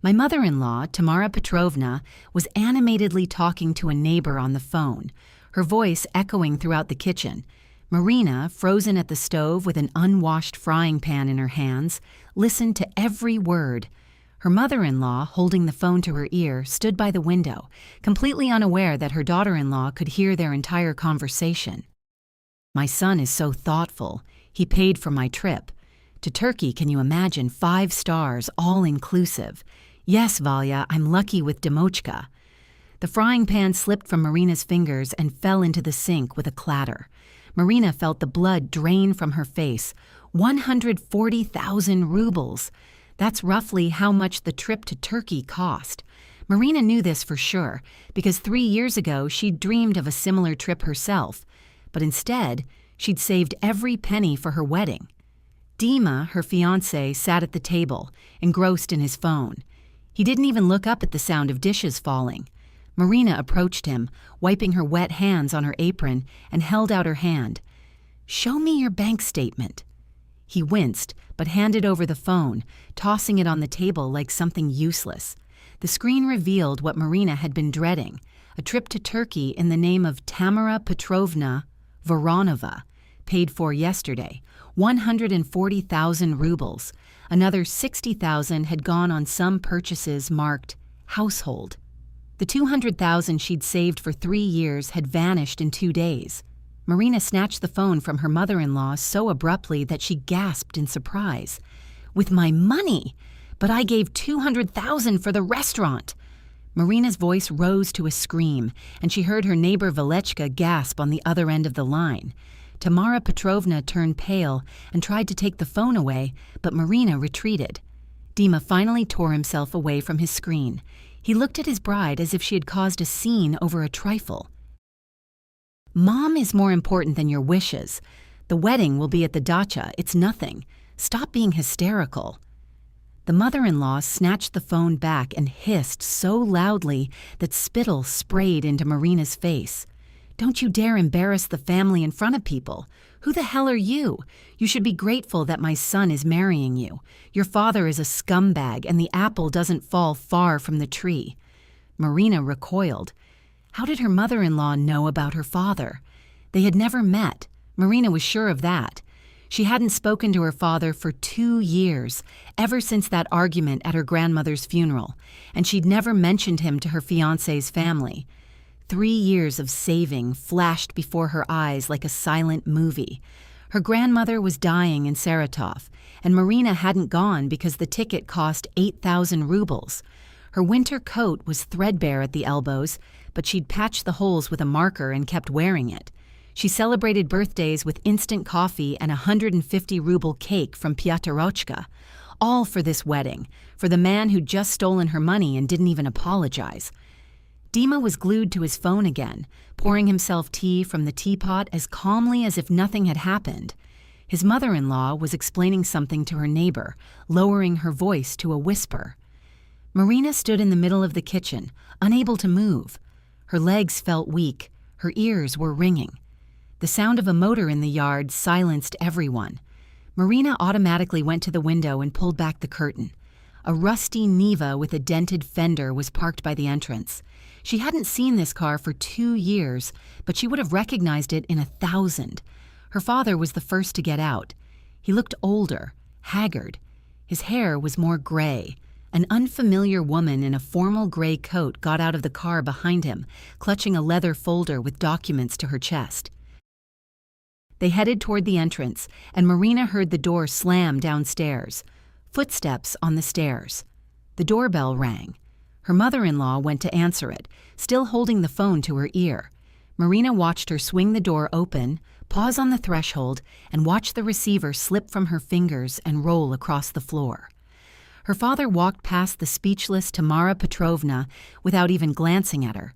My mother-in-law, Tamara Petrovna, was animatedly talking to a neighbor on the phone, her voice echoing throughout the kitchen. Marina, frozen at the stove with an unwashed frying pan in her hands, listened to every word. Her mother-in-law, holding the phone to her ear, stood by the window, completely unaware that her daughter-in-law could hear their entire conversation. "My son is so thoughtful. He paid for my trip. To Turkey, can you imagine, 5 stars, all inclusive. Yes, Valya, I'm lucky with Demochka." The frying pan slipped from Marina's fingers and fell into the sink with a clatter. Marina felt the blood drain from her face. 140,000 rubles. That's roughly how much the trip to Turkey cost. Marina knew this for sure, because 3 years ago she'd dreamed of a similar trip herself. But instead, she'd saved every penny for her wedding. Dima, her fiancé, sat at the table, engrossed in his phone. He didn't even look up at the sound of dishes falling. Marina approached him, wiping her wet hands on her apron, and held out her hand. "Show me your bank statement." He winced, but handed over the phone, tossing it on the table like something useless. The screen revealed what Marina had been dreading, a trip to Turkey in the name of Tamara Petrovna Voronova, paid for yesterday, 140,000 rubles. Another 60,000 had gone on some purchases marked household. The 200,000 she'd saved for 3 years had vanished in 2 days. Marina snatched the phone from her mother-in-law so abruptly that she gasped in surprise. "With my money! But I gave 200,000 for the restaurant!" Marina's voice rose to a scream, and she heard her neighbor Velechka gasp on the other end of the line. Tamara Petrovna turned pale and tried to take the phone away, but Marina retreated. Dima finally tore himself away from his screen. He looked at his bride as if she had caused a scene over a trifle. "Mom is more important than your wishes. The wedding will be at the dacha. It's nothing. Stop being hysterical." The mother-in-law snatched the phone back and hissed so loudly that spittle sprayed into Marina's face. "Don't you dare embarrass the family in front of people. Who the hell are you? You should be grateful that my son is marrying you. Your father is a scumbag, and the apple doesn't fall far from the tree." Marina recoiled. How did her mother-in-law know about her father? They had never met. Marina was sure of that. She hadn't spoken to her father for 2 years, ever since that argument at her grandmother's funeral, and she'd never mentioned him to her fiancé's family. 3 years of saving flashed before her eyes like a silent movie. Her grandmother was dying in Saratov, and Marina hadn't gone because the ticket cost 8,000 rubles. Her winter coat was threadbare at the elbows, but she'd patched the holes with a marker and kept wearing it. She celebrated birthdays with instant coffee and a 150-ruble cake from Pyotr, all for this wedding, for the man who'd just stolen her money and didn't even apologize. Dima was glued to his phone again, pouring himself tea from the teapot as calmly as if nothing had happened. His mother-in-law was explaining something to her neighbor, lowering her voice to a whisper. Marina stood in the middle of the kitchen, unable to move. Her legs felt weak, her ears were ringing. The sound of a motor in the yard silenced everyone. Marina automatically went to the window and pulled back the curtain. A rusty Niva with a dented fender was parked by the entrance. She hadn't seen this car for 2 years, but she would have recognized it in 1,000. Her father was the first to get out. He looked older, haggard. His hair was more gray. An unfamiliar woman in a formal gray coat got out of the car behind him, clutching a leather folder with documents to her chest. They headed toward the entrance, and Marina heard the door slam downstairs. Footsteps on the stairs. The doorbell rang. Her mother-in-law went to answer it, still holding the phone to her ear. Marina watched her swing the door open, pause on the threshold, and watch the receiver slip from her fingers and roll across the floor. Her father walked past the speechless Tamara Petrovna without even glancing at her.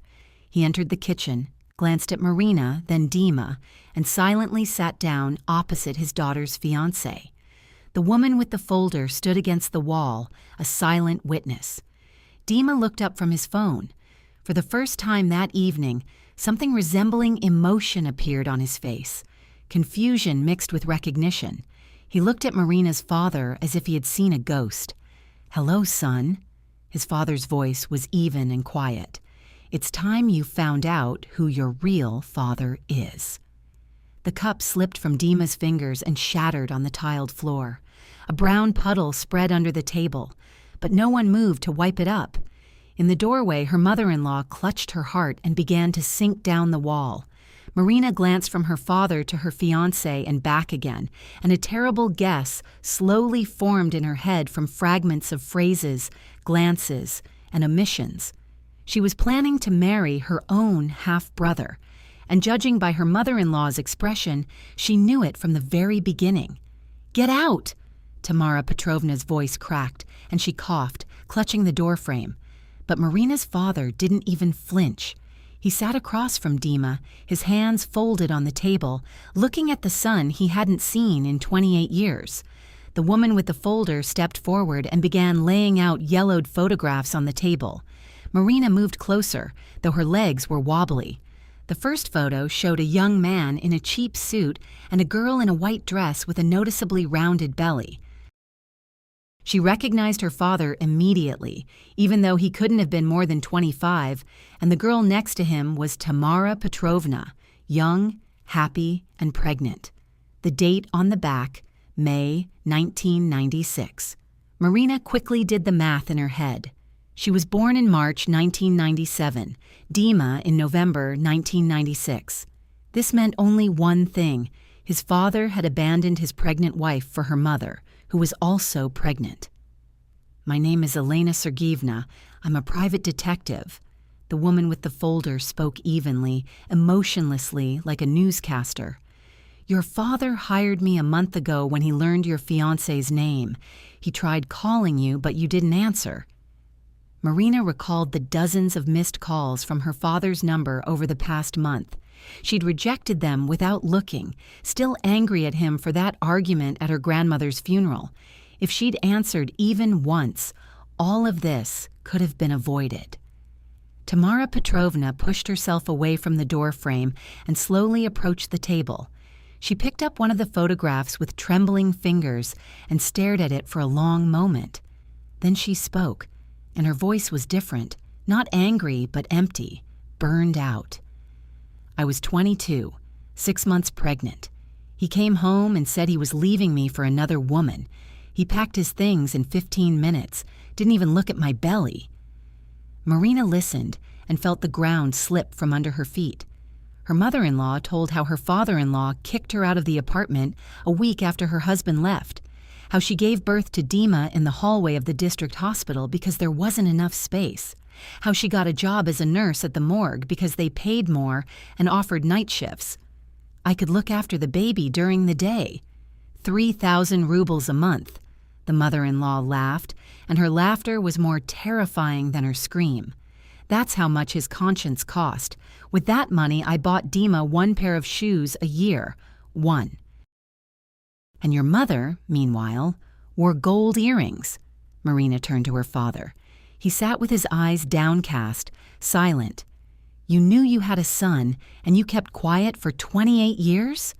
He entered the kitchen, glanced at Marina, then Dima, and silently sat down opposite his daughter's fiancé. The woman with the folder stood against the wall, a silent witness. Dima looked up from his phone. For the first time that evening, something resembling emotion appeared on his face, confusion mixed with recognition. He looked at Marina's father as if he had seen a ghost. "Hello, son." His father's voice was even and quiet. "It's time you found out who your real father is." The cup slipped from Dima's fingers and shattered on the tiled floor. A brown puddle spread under the table, but no one moved to wipe it up. In the doorway, her mother-in-law clutched her heart and began to sink down the wall. Marina glanced from her father to her fiancé and back again, and a terrible guess slowly formed in her head from fragments of phrases, glances, and omissions. She was planning to marry her own half-brother, and judging by her mother-in-law's expression, she knew it from the very beginning. "Get out!" Tamara Petrovna's voice cracked, and she coughed, clutching the doorframe. But Marina's father didn't even flinch. He sat across from Dima, his hands folded on the table, looking at the son he hadn't seen in 28 years. The woman with the folder stepped forward and began laying out yellowed photographs on the table. Marina moved closer, though her legs were wobbly. The first photo showed a young man in a cheap suit and a girl in a white dress with a noticeably rounded belly. She recognized her father immediately, even though he couldn't have been more than 25, and the girl next to him was Tamara Petrovna, young, happy, and pregnant. The date on the back, May 1996. Marina quickly did the math in her head. She was born in March 1997, Dima in November 1996. This meant only one thing: his father had abandoned his pregnant wife for her mother, who was also pregnant. "My name is Elena Sergeevna. I'm a private detective." The woman with the folder spoke evenly, emotionlessly, like a newscaster. "Your father hired me a month ago when he learned your fiancé's name. He tried calling you, but you didn't answer." Marina recalled the dozens of missed calls from her father's number over the past month. She'd rejected them without looking, still angry at him for that argument at her grandmother's funeral. If she'd answered even once, all of this could have been avoided. Tamara Petrovna pushed herself away from the doorframe and slowly approached the table. She picked up one of the photographs with trembling fingers and stared at it for a long moment. Then she spoke, and her voice was different, not angry but empty, burned out. "I was 22, 6 months pregnant. He came home and said he was leaving me for another woman. He packed his things in 15 minutes, didn't even look at my belly." Marina listened and felt the ground slip from under her feet. Her mother-in-law told how her father-in-law kicked her out of the apartment a week after her husband left, how she gave birth to Dima in the hallway of the district hospital because there wasn't enough space, how she got a job as a nurse at the morgue because they paid more and offered night shifts. "I could look after the baby during the day. 3,000 rubles a month." The mother-in-law laughed, and her laughter was more terrifying than her scream. "That's how much his conscience cost. With that money, I bought Dima 1 pair of shoes a year. 1. And your mother, meanwhile, wore gold earrings." Marina turned to her father. He sat with his eyes downcast, silent. "You knew you had a son, and you kept quiet for 28 years?"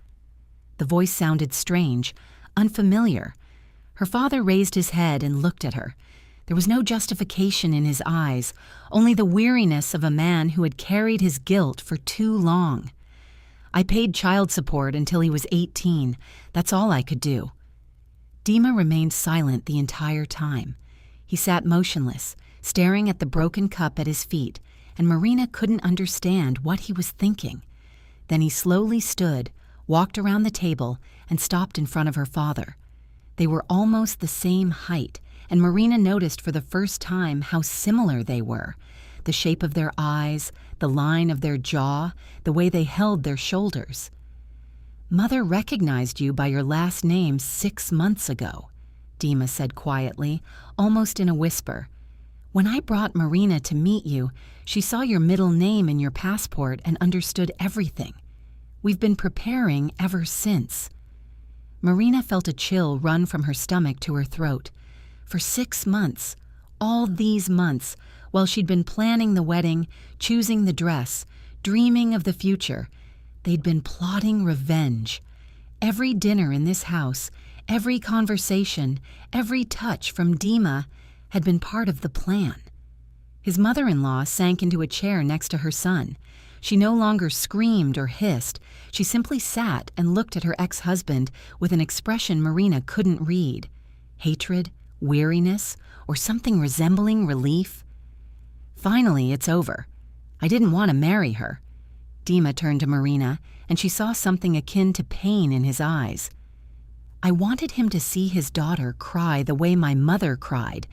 The voice sounded strange, unfamiliar. Her father raised his head and looked at her. There was no justification in his eyes, only the weariness of a man who had carried his guilt for too long. "I paid child support until he was 18. That's all I could do." Dima remained silent the entire time. He sat motionless, staring at the broken cup at his feet, and Marina couldn't understand what he was thinking. Then he slowly stood, walked around the table, and stopped in front of her father. They were almost the same height, and Marina noticed for the first time how similar they were. The shape of their eyes, the line of their jaw, the way they held their shoulders. "Mother recognized you by your last name 6 months ago," Dima said quietly, almost in a whisper. "When I brought Marina to meet you, she saw your middle name in your passport and understood everything. We've been preparing ever since." Marina felt a chill run from her stomach to her throat. For 6 months, all these months, while she'd been planning the wedding, choosing the dress, dreaming of the future, they'd been plotting revenge. Every dinner in this house, every conversation, every touch from Dima had been part of the plan. His mother-in-law sank into a chair next to her son. She no longer screamed or hissed. She simply sat and looked at her ex-husband with an expression Marina couldn't read. Hatred, weariness, or something resembling relief. Finally, it's over. I didn't want to marry her. Dima turned to Marina, and she saw something akin to pain in his eyes. I wanted him to see his daughter cry the way my mother cried,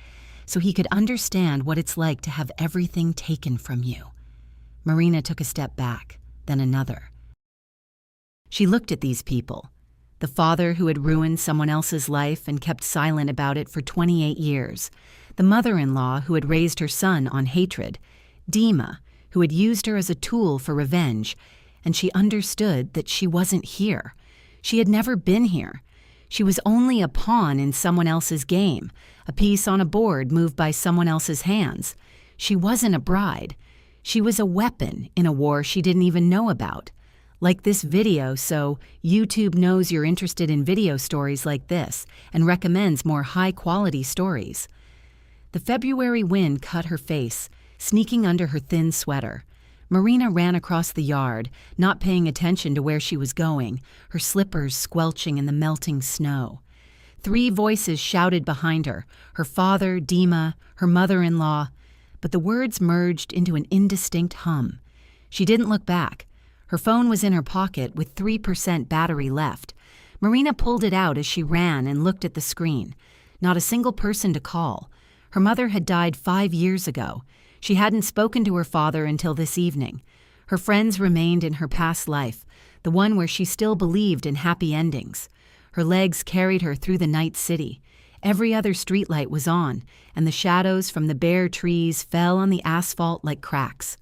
so he could understand what it's like to have everything taken from you. Marina took a step back, then another. She looked at these people. The father who had ruined someone else's life and kept silent about it for 28 years. The mother-in-law who had raised her son on hatred. Dima, who had used her as a tool for revenge. And she understood that she wasn't here. She had never been here. She was only a pawn in someone else's game, a piece on a board moved by someone else's hands. She wasn't a bride. She was a weapon in a war she didn't even know about. Like this video, so YouTube knows you're interested in video stories like this and recommends more high-quality stories. The February wind cut her face, sneaking under her thin sweater. Marina ran across the yard, not paying attention to where she was going, her slippers squelching in the melting snow. 3 voices shouted behind her, her father, Dima, her mother-in-law, but the words merged into an indistinct hum. She didn't look back. Her phone was in her pocket with 3% battery left. Marina pulled it out as she ran and looked at the screen. Not a single person to call. Her mother had died 5 years ago. She hadn't spoken to her father until this evening. Her friends remained in her past life, the one where she still believed in happy endings. Her legs carried her through the night city. Every other streetlight was on, and the shadows from the bare trees fell on the asphalt like cracks.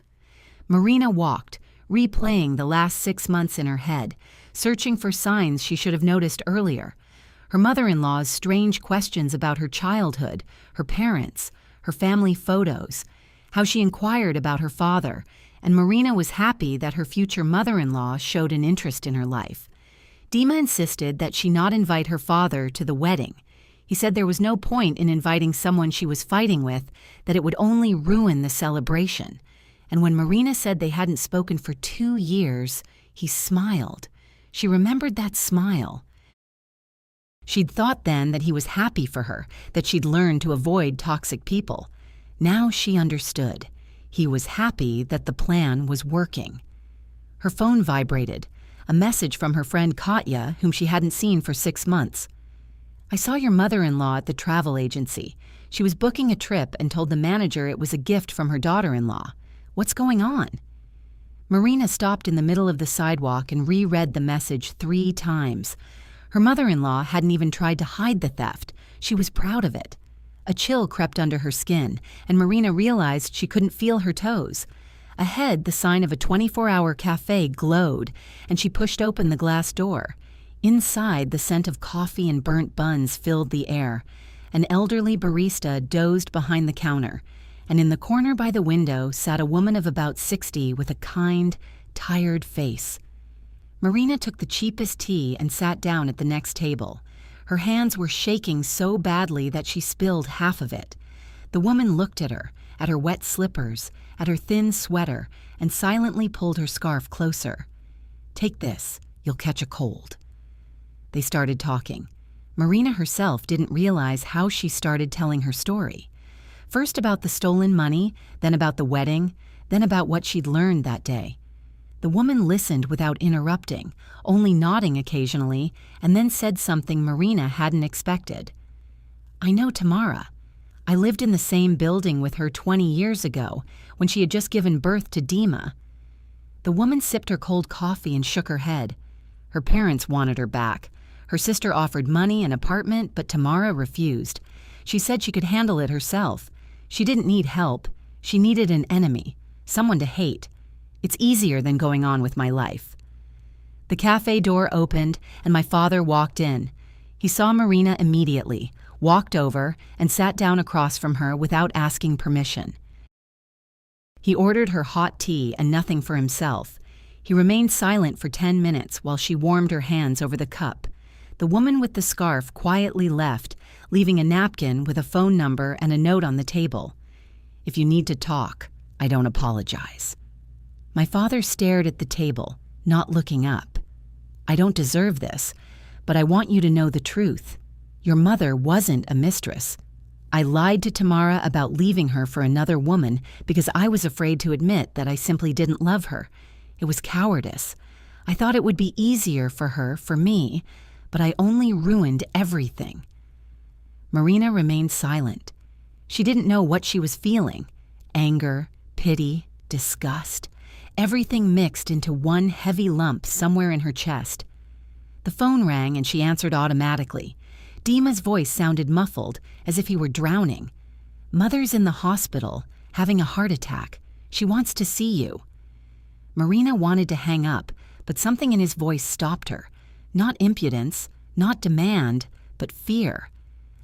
Marina walked, replaying the last 6 months in her head, searching for signs she should have noticed earlier. Her mother-in-law's strange questions about her childhood, her parents, her family photos, how she inquired about her father, and Marina was happy that her future mother-in-law showed an interest in her life. Dima insisted that she not invite her father to the wedding. He said there was no point in inviting someone she was fighting with, that it would only ruin the celebration. And when Marina said they hadn't spoken for 2 years, he smiled. She remembered that smile. She'd thought then that he was happy for her, that she'd learned to avoid toxic people. Now she understood. He was happy that the plan was working. Her phone vibrated. A message from her friend Katya, whom she hadn't seen for 6 months. I saw your mother-in-law at the travel agency. She was booking a trip and told the manager it was a gift from her daughter-in-law. What's going on? Marina stopped in the middle of the sidewalk and reread the message 3 times. Her mother-in-law hadn't even tried to hide the theft. She was proud of it. A chill crept under her skin, and Marina realized she couldn't feel her toes. Ahead, the sign of a 24-hour cafe glowed, and she pushed open the glass door. Inside, the scent of coffee and burnt buns filled the air. An elderly barista dozed behind the counter, and in the corner by the window sat a woman of about 60 with a kind, tired face. Marina took the cheapest tea and sat down at the next table. Her hands were shaking so badly that she spilled half of it. The woman looked at her wet slippers, at her thin sweater, and silently pulled her scarf closer. "Take this. You'll catch a cold." They started talking. Marina herself didn't realize how she started telling her story. First about the stolen money, then about the wedding, then about what she'd learned that day. The woman listened without interrupting, only nodding occasionally, and then said something Marina hadn't expected. "I know Tamara. I lived in the same building with her 20 years ago, when she had just given birth to Dima." The woman sipped her cold coffee and shook her head. Her parents wanted her back. Her sister offered money and apartment, but Tamara refused. She said she could handle it herself. She didn't need help. She needed an enemy, someone to hate. It's easier than going on with my life. The cafe door opened, and my father walked in. He saw Marina immediately, walked over, and sat down across from her without asking permission. He ordered her hot tea and nothing for himself. He remained silent for 10 minutes while she warmed her hands over the cup. The woman with the scarf quietly left, leaving a napkin with a phone number and a note on the table. "If you need to talk, I don't apologize." My father stared at the table, not looking up. "I don't deserve this, but I want you to know the truth. Your mother wasn't a mistress. I lied to Tamara about leaving her for another woman because I was afraid to admit that I simply didn't love her. It was cowardice. I thought it would be easier for her, for me, but I only ruined everything." Marina remained silent. She didn't know what she was feeling. Anger, pity, disgust. Everything mixed into one heavy lump somewhere in her chest. The phone rang and she answered automatically. Dima's voice sounded muffled, as if he were drowning. "Mother's in the hospital, having a heart attack. She wants to see you." Marina wanted to hang up, but something in his voice stopped her. Not impudence, not demand, but fear.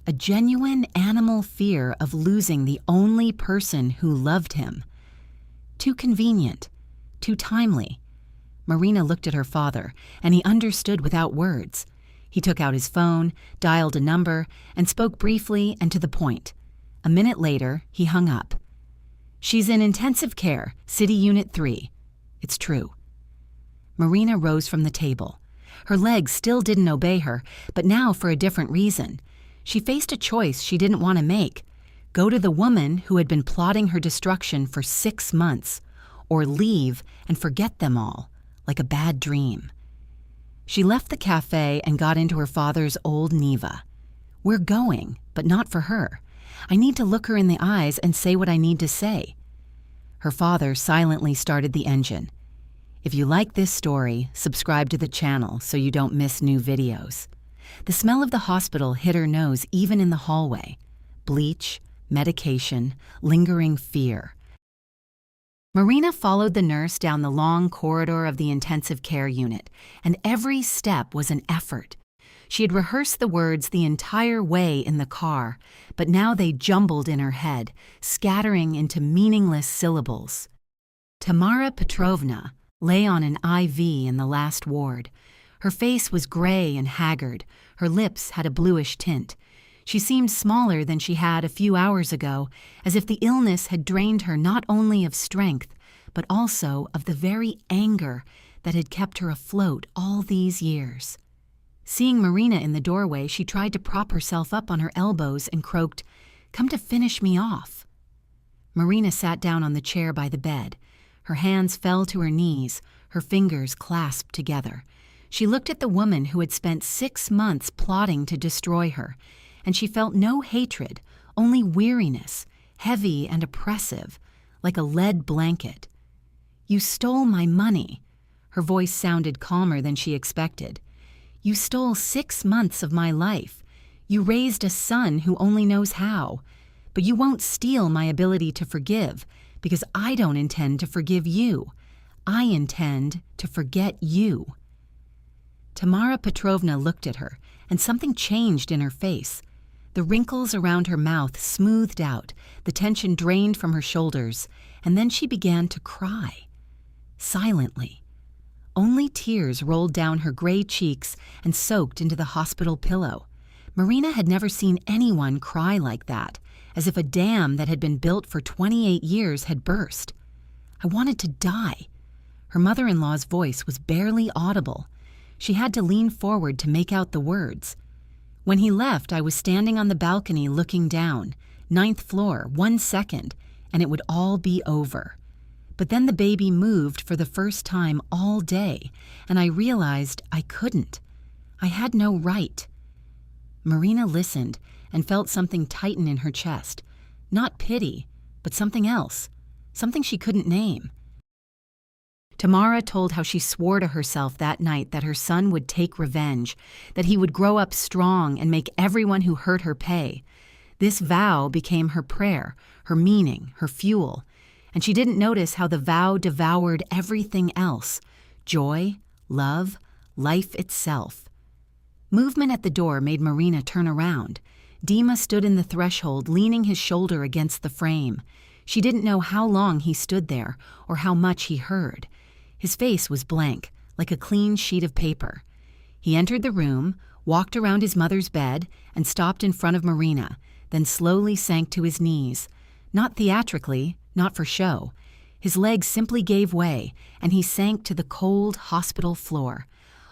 A genuine animal fear of losing the only person who loved him. Too convenient, too timely. Marina looked at her father, and he understood without words. He took out his phone, dialed a number, and spoke briefly and to the point. A minute later, he hung up. "She's in intensive care, City Unit 3. It's true." Marina rose from the table. Her legs still didn't obey her, but now for a different reason. She faced a choice she didn't want to make. Go to the woman who had been plotting her destruction for 6 months, or leave and forget them all, like a bad dream. She left the cafe and got into her father's old Niva. "We're going, but not for her. I need to look her in the eyes and say what I need to say." Her father silently started the engine. If you like this story, subscribe to the channel so you don't miss new videos. The smell of the hospital hit her nose even in the hallway. Bleach, medication, lingering fear. Marina followed the nurse down the long corridor of the intensive care unit, and every step was an effort. She had rehearsed the words the entire way in the car, but now they jumbled in her head, scattering into meaningless syllables. Tamara Petrovna lay on an IV in the last ward. Her face was gray and haggard. Her lips had a bluish tint. She seemed smaller than she had a few hours ago, as if the illness had drained her not only of strength, but also of the very anger that had kept her afloat all these years. Seeing Marina in the doorway, she tried to prop herself up on her elbows and croaked, "Come to finish me off." Marina sat down on the chair by the bed. Her hands fell to her knees, her fingers clasped together. She looked at the woman who had spent 6 months plotting to destroy her, and she felt no hatred, only weariness, heavy and oppressive, like a lead blanket. "You stole my money." Her voice sounded calmer than she expected. "You stole 6 months of my life. You raised a son who only knows how. But you won't steal my ability to forgive, because I don't intend to forgive you. I intend to forget you." Tamara Petrovna looked at her, and something changed in her face. The wrinkles around her mouth smoothed out, the tension drained from her shoulders, and then she began to cry. Silently. Only tears rolled down her gray cheeks and soaked into the hospital pillow. Marina had never seen anyone cry like that, as if a dam that had been built for 28 years had burst. I wanted to die. Her mother-in-law's voice was barely audible. She had to lean forward to make out the words. When he left, I was standing on the balcony looking down, 9th floor, 1 second, and it would all be over. But then the baby moved for the first time all day, and I realized I couldn't. I had no right. Marina listened and felt something tighten in her chest. Not pity, but something else, something she couldn't name. Tamara told how she swore to herself that night that her son would take revenge, that he would grow up strong and make everyone who hurt her pay. This vow became her prayer, her meaning, her fuel, and she didn't notice how the vow devoured everything else: joy, love, life itself. Movement at the door made Marina turn around. Dima stood in the threshold, leaning his shoulder against the frame. She didn't know how long he stood there or how much he heard. His face was blank, like a clean sheet of paper. He entered the room, walked around his mother's bed, and stopped in front of Marina, then slowly sank to his knees. Not theatrically, not for show. His legs simply gave way, and he sank to the cold hospital floor.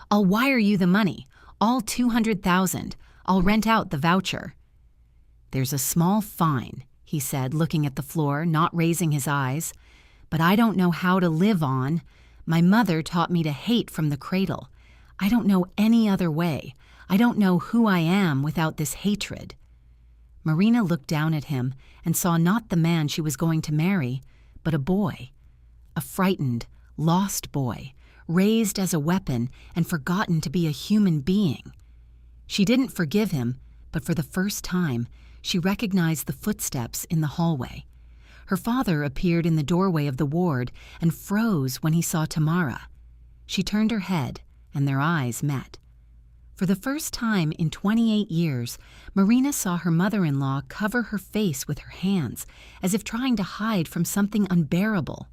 "I'll wire you the money, all 200,000. I'll rent out the voucher." "There's a small fine," he said, looking at the floor, not raising his eyes. "But I don't know how to live on. My mother taught me to hate from the cradle. I don't know any other way. I don't know who I am without this hatred." Marina looked down at him and saw not the man she was going to marry, but a boy. A frightened, lost boy, raised as a weapon and forgotten to be a human being. She didn't forgive him, but for the first time, she recognized the footsteps in the hallway. Her father appeared in the doorway of the ward and froze when he saw Tamara. She turned her head, and their eyes met. For the first time in 28 years, Marina saw her mother-in-law cover her face with her hands, as if trying to hide from something unbearable.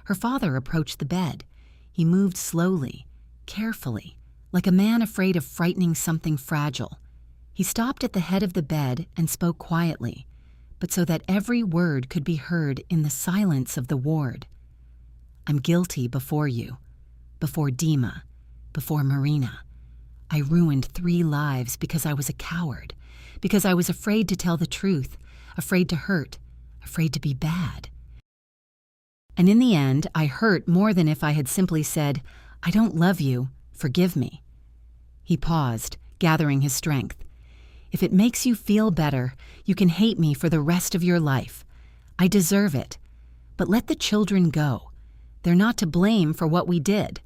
Her father approached the bed. He moved slowly, carefully, like a man afraid of frightening something fragile. He stopped at the head of the bed and spoke quietly, but so that every word could be heard in the silence of the ward. "I'm guilty before you, before Dima, before Marina. I ruined 3 lives because I was a coward, because I was afraid to tell the truth, afraid to hurt, afraid to be bad. And in the end, I hurt more than if I had simply said, 'I don't love you, forgive me.'" He paused, gathering his strength. "If it makes you feel better, you can hate me for the rest of your life. I deserve it. But let the children go. They're not to blame for what we did."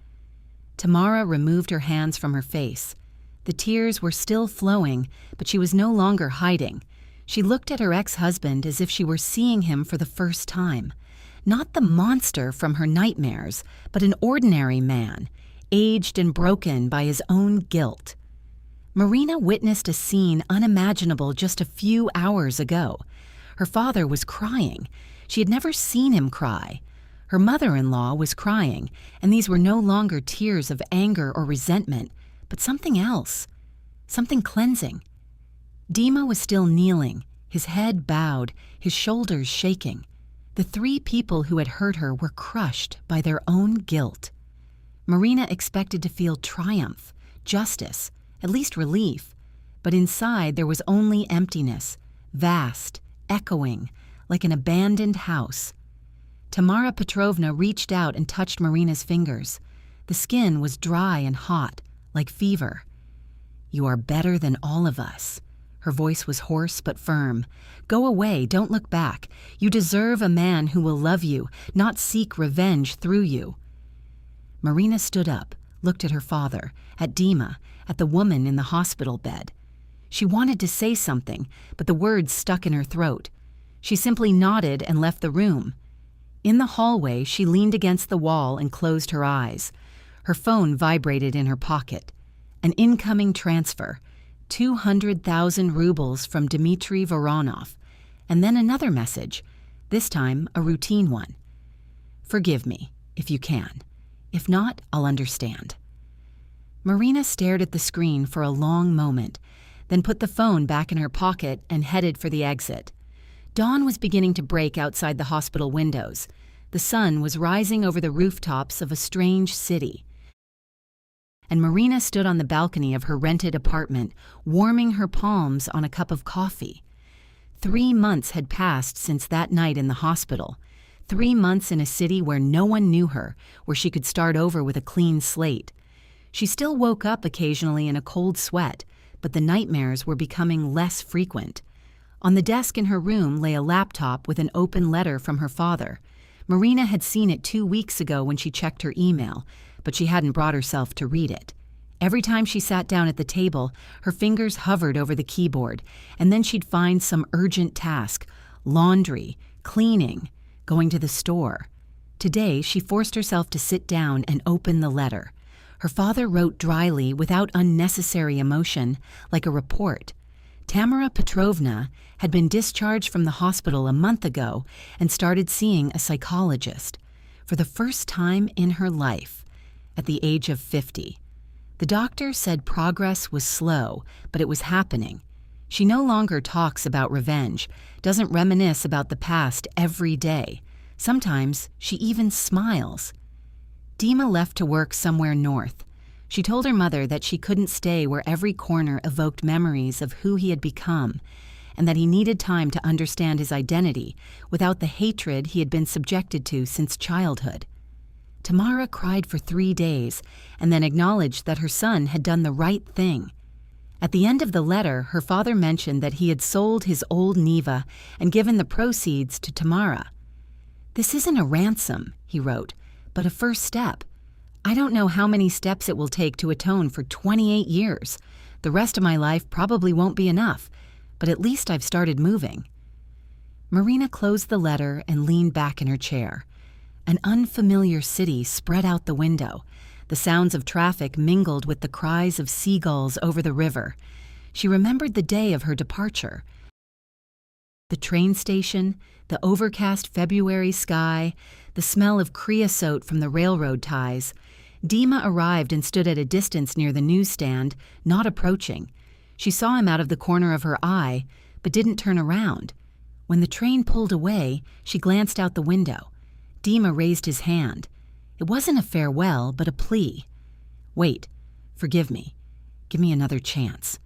Tamara removed her hands from her face. The tears were still flowing, but she was no longer hiding. She looked at her ex-husband as if she were seeing him for the first time. Not the monster from her nightmares, but an ordinary man, aged and broken by his own guilt. Marina witnessed a scene unimaginable just a few hours ago. Her father was crying. She had never seen him cry. Her mother-in-law was crying, and these were no longer tears of anger or resentment, but something else, something cleansing. Dima was still kneeling, his head bowed, his shoulders shaking. The 3 people who had hurt her were crushed by their own guilt. Marina expected to feel triumph, justice, at least relief, but inside there was only emptiness, vast, echoing, like an abandoned house. Tamara Petrovna reached out and touched Marina's fingers. The skin was dry and hot, like fever. "You are better than all of us." Her voice was hoarse but firm. "Go away, don't look back. You deserve a man who will love you, not seek revenge through you." Marina stood up, looked at her father, at Dima, at the woman in the hospital bed. She wanted to say something, but the words stuck in her throat. She simply nodded and left the room. In the hallway, she leaned against the wall and closed her eyes. Her phone vibrated in her pocket. An incoming transfer, 200,000 rubles from Dmitry Voronov, and then another message, this time a routine one. "Forgive me, if you can. If not, I'll understand." Marina stared at the screen for a long moment, then put the phone back in her pocket and headed for the exit. Dawn was beginning to break outside the hospital windows. The sun was rising over the rooftops of a strange city. And Marina stood on the balcony of her rented apartment, warming her palms on a cup of coffee. 3 months had passed since that night in the hospital. 3 months in a city where no one knew her, where she could start over with a clean slate. She still woke up occasionally in a cold sweat, but the nightmares were becoming less frequent. On the desk in her room lay a laptop with an open letter from her father. Marina had seen it 2 weeks ago when she checked her email, but she hadn't brought herself to read it. Every time she sat down at the table, her fingers hovered over the keyboard, and then she'd find some urgent task, laundry, cleaning, going to the store. Today, she forced herself to sit down and open the letter. Her father wrote dryly, without unnecessary emotion, like a report. Tamara Petrovna had been discharged from the hospital a month ago and started seeing a psychologist for the first time in her life, at the age of 50. The doctor said progress was slow, but it was happening. She no longer talks about revenge, doesn't reminisce about the past every day. Sometimes she even smiles. Dima left to work somewhere north. She told her mother that she couldn't stay where every corner evoked memories of who he had become, and that he needed time to understand his identity without the hatred he had been subjected to since childhood. Tamara cried for 3 days and then acknowledged that her son had done the right thing. At the end of the letter, her father mentioned that he had sold his old Neva and given the proceeds to Tamara. "This isn't a ransom," he wrote, "but a first step. I don't know how many steps it will take to atone for 28 years. The rest of my life probably won't be enough, but at least I've started moving." Marina closed the letter and leaned back in her chair. An unfamiliar city spread out the window. The sounds of traffic mingled with the cries of seagulls over the river. She remembered the day of her departure. The train station, the overcast February sky, the smell of creosote from the railroad ties. Dima arrived and stood at a distance near the newsstand, not approaching. She saw him out of the corner of her eye, but didn't turn around. When the train pulled away, she glanced out the window. Dima raised his hand. It wasn't a farewell, but a plea. "Wait, forgive me. Give me another chance."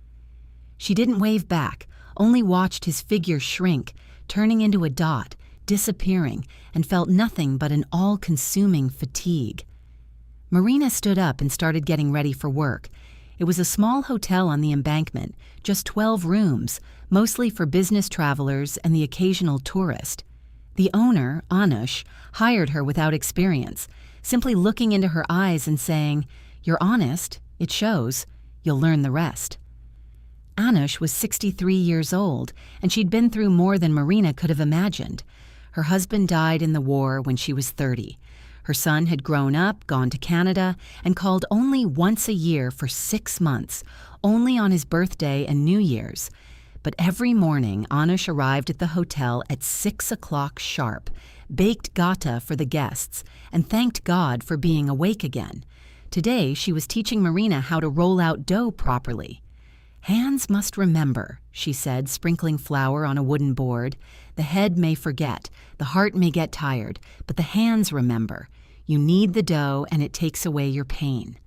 She didn't wave back, only watched his figure shrink, turning into a dot, disappearing, and felt nothing but an all-consuming fatigue. Marina stood up and started getting ready for work. It was a small hotel on the embankment, just 12 rooms, mostly for business travelers and the occasional tourist. The owner, Anush, hired her without experience, simply looking into her eyes and saying, "You're honest, it shows, you'll learn the rest." Anush was 63 years old, and she'd been through more than Marina could have imagined. Her husband died in the war when she was 30. Her son had grown up, gone to Canada, and called only once a year for 6 months, only on his birthday and New Year's. But every morning, Anush arrived at the hotel at 6 o'clock sharp, baked gata for the guests, and thanked God for being awake again. Today, she was teaching Marina how to roll out dough properly. "Hands must remember," she said, sprinkling flour on a wooden board. "The head may forget, the heart may get tired, but the hands remember. You knead the dough and it takes away your pain."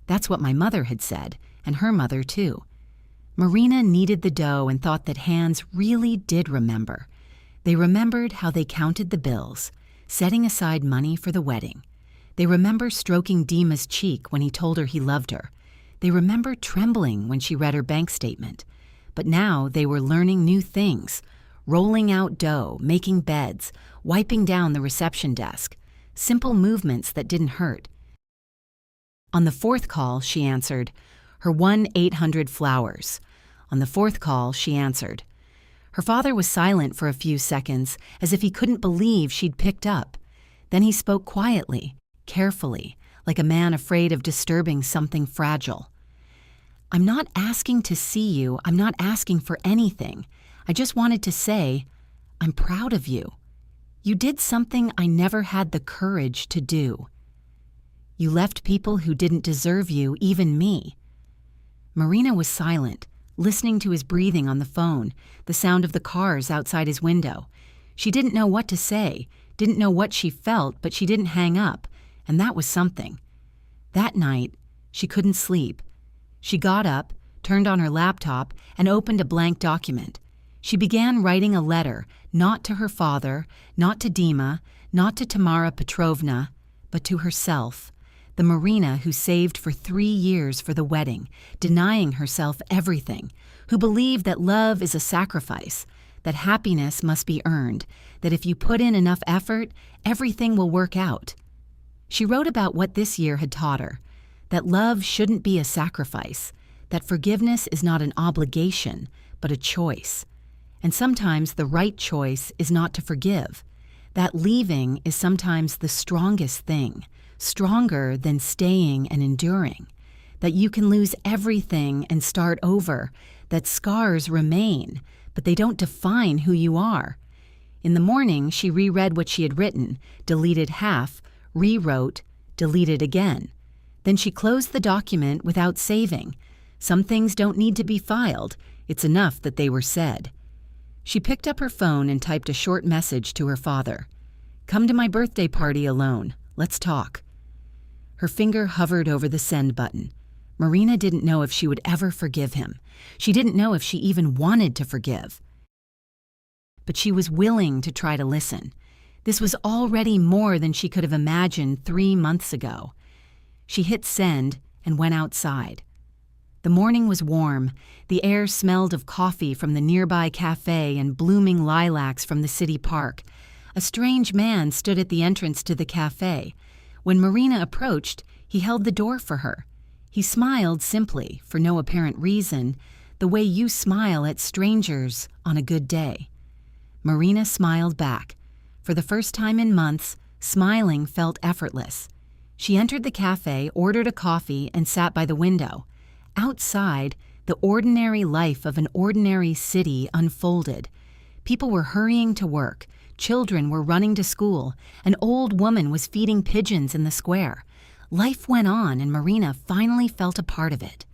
That's what my mother had said, and her mother too. Marina kneaded the dough and thought that hands really did remember. They remembered how they counted the bills, setting aside money for the wedding. They remember stroking Dima's cheek when he told her he loved her. They remember trembling when she read her bank statement. But now they were learning new things, rolling out dough, making beds, wiping down the reception desk, simple movements that didn't hurt. On the 4th call, she answered, her 1-800 flowers. On the 4th call, she answered. Her father was silent for a few seconds, as if he couldn't believe she'd picked up. Then he spoke quietly, carefully, like a man afraid of disturbing something fragile. "I'm not asking to see you. I'm not asking for anything. I just wanted to say, I'm proud of you. You did something I never had the courage to do. You left people who didn't deserve you, even me." Marina was silent, listening to his breathing on the phone, the sound of the cars outside his window. She didn't know what to say, didn't know what she felt, but she didn't hang up, and that was something. That night, she couldn't sleep. She got up, turned on her laptop, and opened a blank document. She began writing a letter, not to her father, not to Dima, not to Tamara Petrovna, but to herself, the Marina who saved for 3 years for the wedding, denying herself everything, who believed that love is a sacrifice, that happiness must be earned, that if you put in enough effort, everything will work out. She wrote about what this year had taught her, that love shouldn't be a sacrifice, that forgiveness is not an obligation, but a choice. And sometimes the right choice is not to forgive. That leaving is sometimes the strongest thing, stronger than staying and enduring. That you can lose everything and start over, that scars remain, but they don't define who you are. In the morning, she reread what she had written, deleted half, rewrote, deleted again. Then she closed the document without saving. Some things don't need to be filed. It's enough that they were said. She picked up her phone and typed a short message to her father. "Come to my birthday party alone. Let's talk." Her finger hovered over the send button. Marina didn't know if she would ever forgive him. She didn't know if she even wanted to forgive. But she was willing to try to listen. This was already more than she could have imagined 3 months ago. She hit send and went outside. The morning was warm. The air smelled of coffee from the nearby cafe and blooming lilacs from the city park. A strange man stood at the entrance to the cafe. When Marina approached, he held the door for her. He smiled simply, for no apparent reason, the way you smile at strangers on a good day. Marina smiled back. For the first time in months, smiling felt effortless. She entered the cafe, ordered a coffee, and sat by the window. Outside, the ordinary life of an ordinary city unfolded. People were hurrying to work. Children were running to school. An old woman was feeding pigeons in the square. Life went on, and Marina finally felt a part of it.